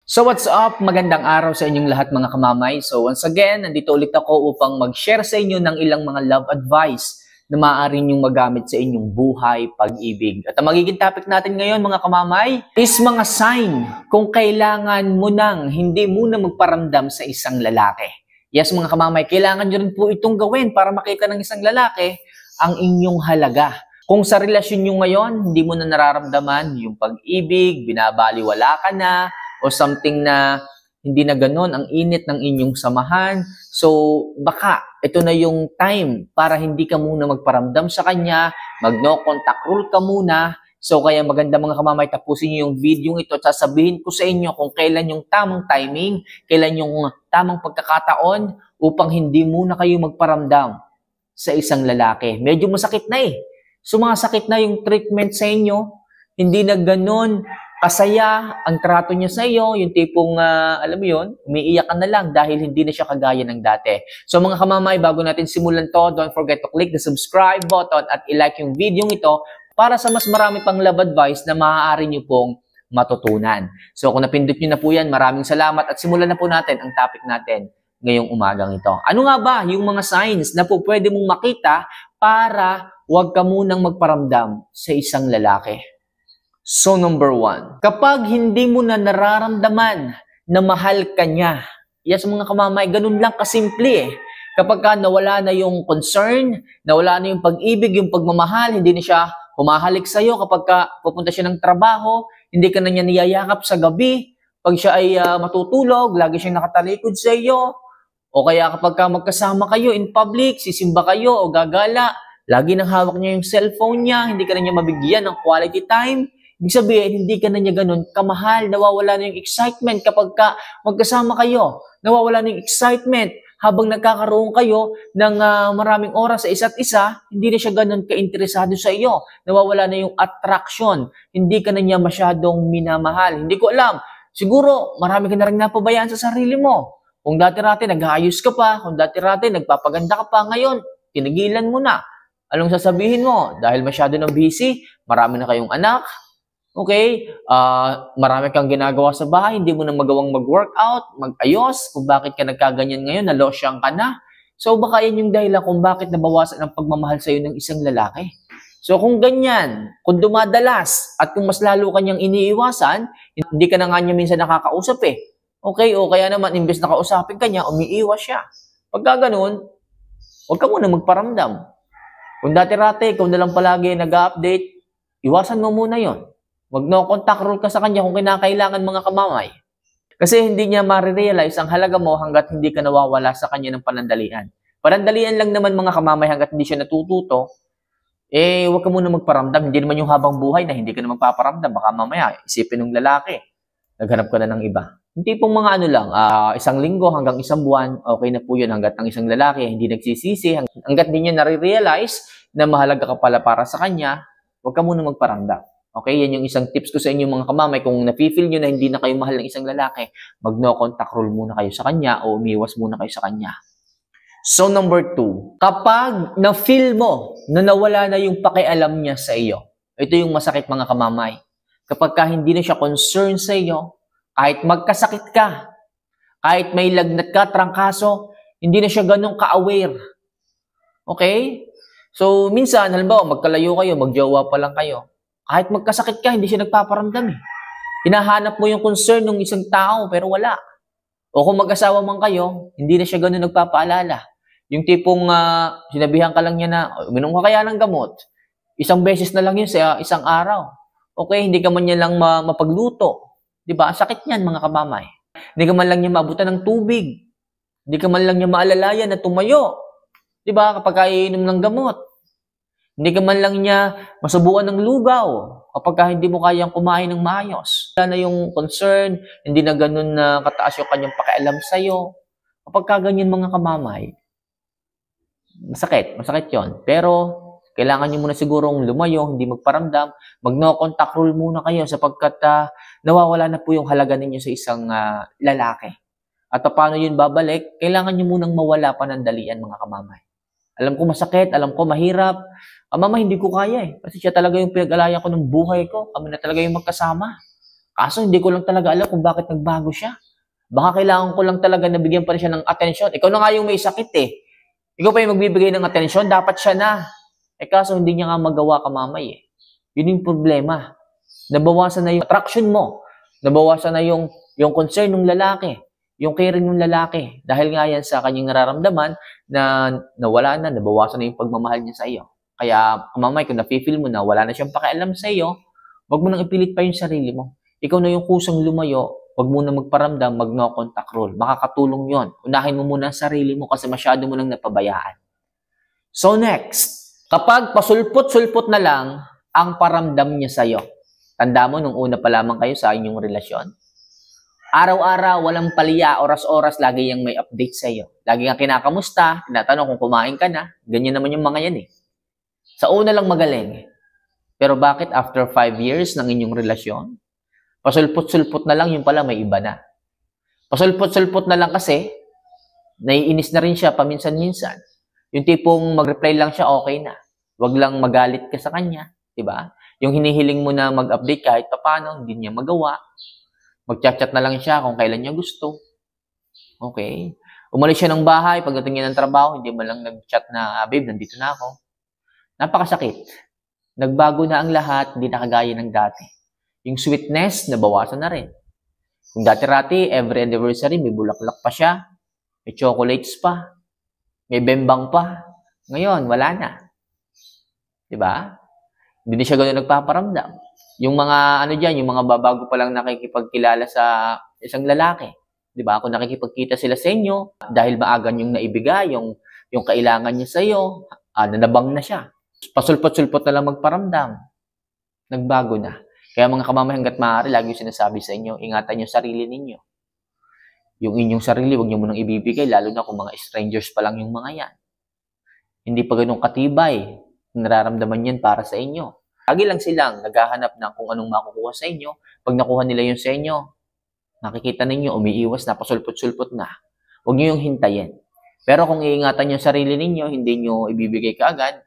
So what's up? Magandang araw sa inyong lahat mga kamamay. So once again, nandito ulit ako upang mag-share sa inyo ng ilang mga love advice na maaari niyong magamit sa inyong buhay, pag-ibig. At ang magiging topic natin ngayon mga kamamay is mga sign kung kailangan mo nang hindi muna magparamdam sa isang lalaki. Yes mga kamamay, kailangan nyo rin po itong gawin para makita ng isang lalaki ang inyong halaga. Kung sa relasyon nyo ngayon, hindi mo na nararamdaman yung pag-ibig, binabaliwala ka na, o something na hindi na ganun ang init ng inyong samahan. So, baka ito na yung time para hindi ka muna magparamdam sa kanya, mag-no contact rule ka muna. So, kaya maganda mga kamamay, tapusin niyo yung video ito at sasabihin ko sa inyo kung kailan yung tamang timing, kailan yung tamang pagkakataon upang hindi muna kayo magparamdam sa isang lalaki. Medyo masakit na eh. Sumasakit na yung treatment sa inyo, hindi na ganun kasaya ang trato niya sa iyo, yung tipong, alam mo yun, umiiyak ka na lang dahil hindi na siya kagaya ng dati. So mga kamamay, bago natin simulan to, don't forget to click the subscribe button at i-like yung video ito para sa mas marami pang love advice na maaari nyo pong matutunan. So kung napindot nyo na po yan, maraming salamat at simulan na po natin ang topic natin ngayong umagang ito. Ano nga ba yung mga signs na po pwede mong makita para huwag ka munang magparamdam sa isang lalaki? So number 1, kapag hindi mo na nararamdaman na mahal ka niya, yes mga kamamay, ganun lang kasimple eh. Kapag ka nawala na yung concern, nawala na yung pag-ibig, yung pagmamahal, hindi na siya humahalik sa'yo kapag ka pupunta siya ng trabaho, hindi ka na niya niyayakap sa gabi, pag siya ay matutulog, lagi siyang nakatalikod sa iyo, o kaya kapag ka magkasama kayo in public, sisimba kayo o gagala, lagi nang hawak niya yung cellphone niya, hindi ka na niya mabigyan ng quality time. Ibig sabihin, hindi ka na niya ganun kamahal, nawawala na yung excitement kapag ka magkasama kayo. Nawawala na yung excitement habang nagkakaroon kayo ng maraming oras sa isa't isa, hindi na siya ganun ka-interesado sa iyo. Nawawala na yung attraction, hindi ka na niya masyadong minamahal. Hindi ko alam, siguro marami ka na rin napabayaan sa sarili mo. Kung dati-rati nag-aayos ka pa, kung dati-rati nagpapaganda ka pa, ngayon, tinigilan mo na. Anong sasabihin mo? Dahil masyado ng busy, marami na kayong anak, okay, marami kang ginagawa sa bahay, hindi mo na magawang mag-workout, mag-ayos, kung bakit ka nagkaganyan ngayon, nalosyang ka na. So baka yan yung dahilan kung bakit nabawasan ang pagmamahal sa iyo ng isang lalaki. So kung ganyan, kung dumadalas, at kung mas lalo kanyang iniiwasan, hindi ka na nga niya minsan nakakausap eh. Okay, o kaya naman, imbes na kausapin ka niya, umiiwas siya. Pagka ganun, huwag ka muna magparamdam. Kung dati-rati, ikaw na lang palagi nag-update, iwasan mo muna yon. Wag no contact rule ka sa kanya kung kinakailangan mga kamamay. Kasi hindi niya marirealize ang halaga mo hanggat hindi ka nawawala sa kanya ng panandalian. Panandalian lang naman mga kamamay hanggat hindi siya natututo, eh wag ka muna magparamdam. Hindi naman yung habang buhay na hindi ka na magpaparamdam. Baka mamaya isipin ng lalaki, naghanap ka na ng iba. Hindi pong mga ano lang, isang linggo hanggang isang buwan, okay na po yun hanggat ang isang lalaki hindi nagsisisi, hanggat hindi niya nare-realize na mahalaga ka pala para sa kanya, wag ka muna magparamdam. Okay, yan yung isang tips ko sa inyo mga kamamay. Kung nafe-feel nyo na hindi na kayo mahal ng isang lalaki, mag-no contact rule muna kayo sa kanya o umiwas muna kayo sa kanya. So number 2, kapag na-feel mo na nawala na yung pakialam niya sa iyo, ito yung masakit mga kamamay. Kapag ka hindi na siya concerned sa iyo, kahit magkasakit ka, kahit may lagnat ka, trangkaso, hindi na siya ganun ka-aware. Okay? So minsan, halimbawa, magkalayo kayo, magjowa pa lang kayo. Kahit magkasakit ka, hindi siya nagpaparamdam eh. Hinahanap mo yung concern ng isang tao, pero wala. O kung mag-asawa man kayo, hindi na siya ganun nagpapaalala. Yung tipong sinabihan ka lang niya na, uminom ka kaya ng gamot. Isang beses na lang yun sa isang araw. Okay, hindi ka man niya lang mapagluto. Diba? Sakit niyan mga kamamay. Hindi ka man lang niya maabutan ng tubig. Hindi ka man lang niya maalalayan na tumayo. Diba? Kapag iinom ng gamot. Hindi ka man lang niya masubukan ng lugaw kapag hindi mo kayang kumain ng maayos. Wala na yung concern, hindi na ganun na kataas yung kanyang pakialam sa'yo. Kapag ganyan mga kamamay, masakit yon. Pero kailangan nyo muna sigurong lumayo, hindi magparamdam, mag-no contact rule muna kayo sapagkat nawawala na po yung halaga ninyo sa isang lalaki. At paano yun babalik? Kailangan nyo munang mawala panandalian mga kamamay. Alam ko masakit, alam ko mahirap. Mama, hindi ko kaya eh. Kasi siya talaga yung pinag-alayan ko ng buhay ko. Kami na talaga yung magkasama. Kaso hindi ko lang talaga alam kung bakit nagbago siya. Baka kailangan ko lang talaga nabigyan pa rin siya ng atensyon. Ikaw na nga yung may sakit eh. Ikaw pa yung magbibigay ng atensyon, dapat siya na. Kaso hindi niya nga magawa kamamay eh. Yun yung problema. Nabawasan na yung attraction mo. Nabawasan na yung concern ng lalaki. Yung caring ng lalaki. Dahil nga yan sa kanyang nararamdaman na nawala na, nabawasan na yung pagmamahal niya sa iyo. Kaya kamamay, kung nafe-feel mo na wala na siyang pakialam sa iyo, wag mo nang ipilit pa yung sarili mo. Ikaw na yung kusang lumayo, wag mo na magparamdam, mag-no contact rule. Makakatulong yon. Unahin mo muna ang sarili mo kasi masyado mo nang napabayaan. So next, kapag pasulpot-sulpot na lang ang paramdam niya sa'yo. Tanda mo, nung una pa lamang kayo sa inyong relasyon, araw-araw, walang paliya, oras-oras, lagi yang may update sa'yo. Lagi kang kinakamusta, tinatanong kung kumain ka na. Ganyan naman yung mga yan eh. Sa una lang magaling. Pero bakit after 5 years ng inyong relasyon, pasulpot-sulpot na lang, yung pala may iba na. Pasulpot-sulpot na lang kasi, naiinis na rin siya paminsan-minsan. Yung tipong mag-reply lang siya, okay na. Wag lang magalit ka sa kanya, diba? Yung hinihiling mo na mag-update kahit paano, hindi niya magawa. Mag-chat-chat na lang siya kung kailan niya gusto. Okay. Umalis siya ng bahay, pagdating niya ng trabaho, hindi mo lang nag-chat na, babe, nandito na ako. Napakasakit. Nagbago na ang lahat, hindi na kagaya ng dati. Yung sweetness, nabawasan na rin. Kung dati-rati, every anniversary, may bulaklak pa siya, may chocolates pa, may bembang pa. Ngayon, wala na. Diba? Hindi na siya gano'n nagpaparamdam. Yung mga, yung mga babago pa lang nakikipagkilala sa isang lalaki. Diba? Kung nakikipagkita sila sa inyo, dahil maaga yung naibigay, yung kailangan niya sa iyo, nanabang na siya. Pasulpot-sulpot na lang magparamdam. Nagbago na. Kaya mga kamamay, hanggat maaari, lagi yung sinasabi sa inyo, ingatan yung sarili ninyo. Yung inyong sarili, huwag nyo munang ibibigay, lalo na kung mga strangers pa lang yung mga yan. Hindi pa ganun katibay. Nararamdaman yan para sa inyo. Lagi lang silang naghahanap ng kung anong makukuha sa inyo. Pag nakuha nila yung sa inyo, nakikita ninyo, umiiwas na, pasulpot-sulpot na. Huwag nyo yung hintayin. Pero kung iingatan yung sarili ninyo, hindi nyo ibibigay kaagad,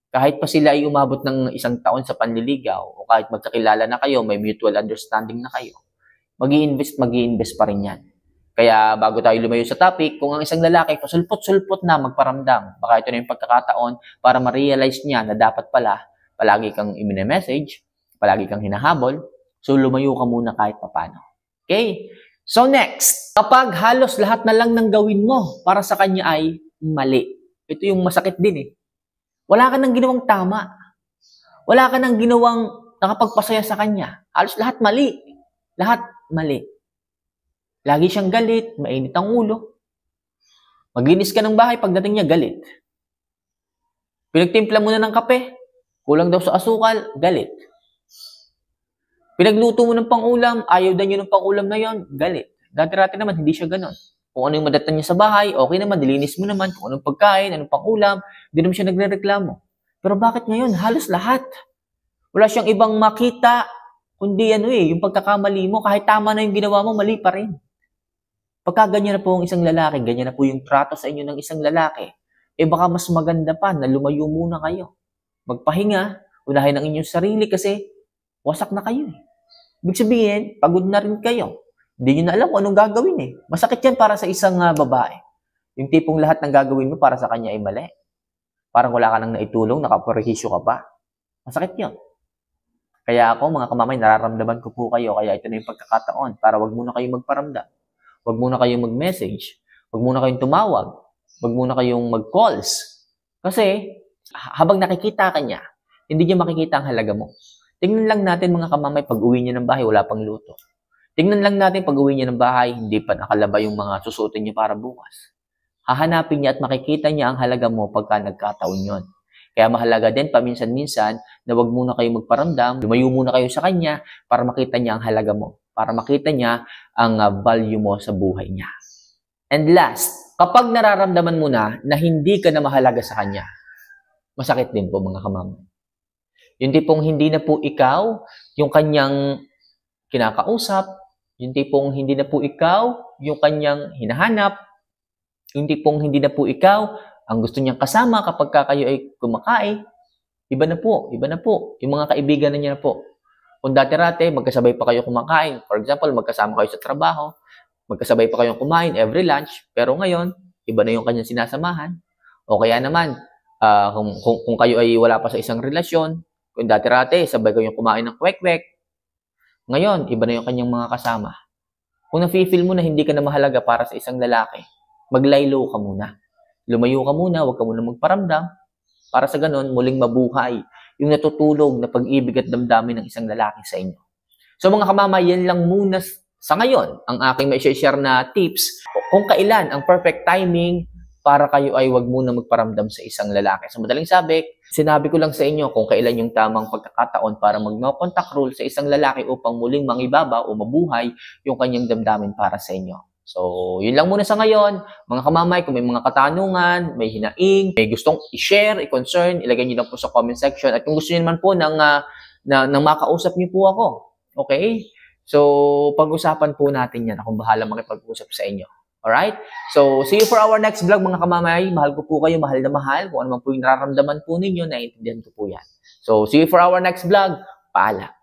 kahit pa sila ay umabot ng 1 taon sa panliligaw o kahit magkakilala na kayo, may mutual understanding na kayo, mag-i-invest pa rin yan. Kaya bago tayo lumayo sa topic, kung ang isang lalaki pasulpot-sulpot na magparamdam, baka ito na yung pagkakataon para ma-realize niya na dapat pala palagi kang i-message, palagi kang hinahabol, so lumayo ka muna kahit papano. Okay? So next, kapag halos lahat na lang ng gawin mo para sa kanya ay mali. Ito yung masakit din eh. Wala ka nang ginawang tama. Wala ka nang ginawang nakapagpasaya sa kanya. Halos lahat mali. Lahat mali. Lagi siyang galit, mainit ang ulo. Maglinis ka ng bahay, pagdating niya, galit. Pinagtimpla mo na ng kape, kulang daw sa asukal, galit. Pinagluto mo ng pang-ulam, ayaw daw niyo ng pang-ulam na yon, galit. Dati-rati naman, hindi siya ganon. Kung ano yung madatan niya sa bahay, okay naman, dilinis mo naman. Kung anong pagkain, anong pang-ulam, hindi naman siya nagre-reklamo. Pero bakit ngayon? Halos lahat. Wala siyang ibang makita, kundi yung pagkakamali mo, kahit tama na yung ginawa mo, mali pa rin. Pagka ganyan na po ang isang lalaki, ganyan na po yung trato sa inyo ng isang lalaki, baka mas maganda pa na lumayo muna kayo. Magpahinga, unahin ang inyong sarili kasi wasak na kayo. Ibig sabihin, pagod na rin kayo. Hindi nyo na alam kung anong gagawin eh. Masakit yan para sa isang babae. Yung tipong lahat ng gagawin mo para sa kanya ay mali. Parang wala ka nang naitulong, nakaparehisyo ka pa. Masakit yun. Kaya ako, mga kamamay, nararamdaman ko po kayo. Kaya ito na yung pagkakataon para wag muna kayong magparamdam. Wag muna kayong mag-message. Wag muna kayong tumawag. Wag muna kayong mag-calls. Kasi, habang nakikita ka niya, hindi niya makikita ang halaga mo. Tingnan lang natin mga kamamay, pag uwi niya ng bahay, wala pang luto. Tingnan lang natin pag uwi niya ng bahay, hindi pa nakalaba yung mga susuotin niya para bukas. Hahanapin niya at makikita niya ang halaga mo pagka nagkataon yon. Kaya mahalaga din paminsan-minsan na wag muna kayo magparamdam, lumayo muna kayo sa kanya para makita niya ang halaga mo. Para makita niya ang value mo sa buhay niya. And last, kapag nararamdaman mo na hindi ka na mahalaga sa kanya, masakit din po mga kamamay. Yung tipong hindi na po ikaw yung kanyang kinakausap, yung tipong hindi na po ikaw yung kanyang hinahanap, yung tipong hindi na po ikaw ang gusto niyang kasama kapag kayo ay kumakain, iba na po. Yung mga kaibigan na niya na po. Kung dati-rate, magkasabay pa kayo kumakain. For example, magkasama kayo sa trabaho, magkasabay pa kayong kumain every lunch, pero ngayon, iba na yung kanyang sinasamahan. O kaya naman, kung kayo ay wala pa sa isang relasyon, kung dati-rate, sabay kayong kumain ng kwek-kwek, ngayon, iba na yung kanyang mga kasama. Kung nafe-feel mo na hindi ka na mahalaga para sa isang lalaki, maglaylo ka muna. Lumayo ka muna, huwag ka muna magparamdam, para sa ganun, muling mabuhay yung natutulog na pag-ibig at damdamin ng isang lalaki sa inyo. So mga kamama, yan lang muna sa ngayon ang aking may share na tips kung kailan ang perfect timing para kayo ay wag muna magparamdam sa isang lalaki. So madaling sabi, sinabi ko lang sa inyo kung kailan yung tamang pagkakataon para mag-no contact rule sa isang lalaki upang muling mangibaba o mabuhay yung kanyang damdamin para sa inyo. So, yun lang muna sa ngayon. Mga kamamay, kung may mga katanungan, may hinaing, may gustong i-share, i-concern, ilagay nyo lang po sa comment section. At kung gusto nyo naman po ng makausap nyo po ako, okay? So, pag-usapan po natin yan. Akong bahala makipag-usap sa inyo. Alright? So, see you for our next vlog, mga kamamay. Mahal ko po kayo, mahal na mahal. Kung ano man po yung nararamdaman po ninyo, naiintindihan ko po yan. So, see you for our next vlog. Paalam.